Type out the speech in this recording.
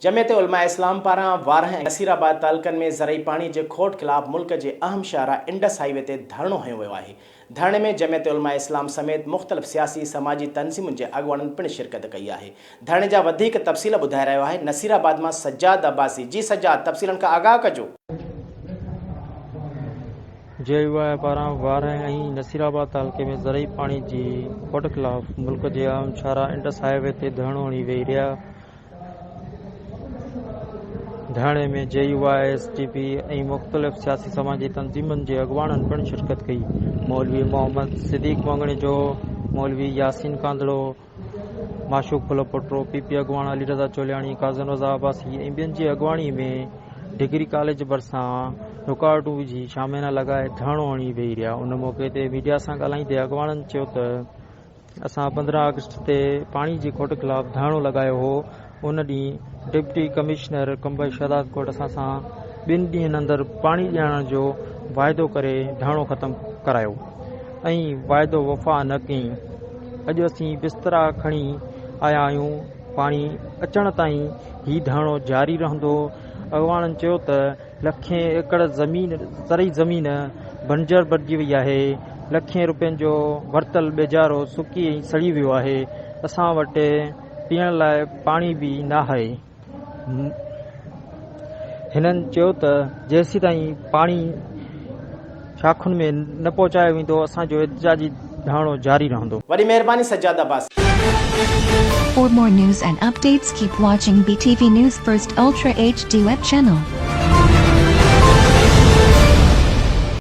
जमियत उलमा इस्लाम पारां वारह ऐं नसीराबाद तालुकनि में ज़रई पाणी जे खोट ख़िलाफ़ मुल्क जे अहम शाहराह इंडस हाईवे ते धरणो हयो वियो आहे। धरणे में जमियत उलमा इस्लाम समेत मुख़्तलिफ़ सियासी समाजी तंज़ीमुनि जे अॻुवाणनि पिणु शिरकत कई आहे। धरणे जा वधीक तफ़सील ॿुधाए रहियो आहे नसीराबाद मां सज्जाद अब्बासी। जी सज्जाद, तफ़सीलनि खां आगाह कजो। JUI पारां वारह ऐं नसीराबाद तालुके में ज़रई पाणी जी खोट ख़िलाफ़ मुल्क जे अहम शाहराह इंडस हाईवे ते धरणो हणी वेही रहिया। धरणे में JUI STP ऐं मुख़्तलिफ़ सियासी समाजी तंज़ीमुनि जे अॻुवाणनि पिणु शिरकत कई। मौलवी मोहम्मद सिद्दीक़ मंगणीजो, मौलवी यासीन कांदड़ो, माशूक पुलपोटो, PP अॻुवाण अली रज़ा चोलियाणी, काज़िम रज़ा अब्बासी ऐं ॿियनि जी अॻुवाणी में डिग्री कॉलेज भरिसां रुकावटूं विझी शामियाना लॻाए धरणो हणी वेही रहिया। उन मौक़े ते मीडिया सां ॻाल्हाईंदे अॻुवाणनि चयो त असां 15 अगस्त ते पाणी जी खोट ख़िलाफ़ धरणो लॻायो हो। उन ॾींहुं डिप्टी कमिश्नर कंबई शहदाद कोट असां सां 2 ॾींहनि अंदरि पाणी ॾियण जो वाइदो करे धरणो ख़तमु करायो ऐं वाइदो वफ़ा न कयईं। अॼु असीं बिस्तरा खणी आया आहियूं। पाणी अचण ताईं ही धरणो जारी रहंदो। अॻुवाणनि चयो त लखें एकड़ ज़रई ज़मीन बंजर बणिजी वई आहे। लखें रुपयनि जो वरतल बेजारो सुकी ऐं सड़ी वियो आहे। असां वटि पीअण लाइ पाणी बि न आहे। हिननि चयो त जेसीं ताईं पाणी शाखुनि में न पहुचायो वेंदो असांजो एहतिजाजी धरणो जारी रहंदो। वॾी महिरबानी Sajjad Abbasi. For more news and updates, keep watching BTV News First Ultra HD web channel.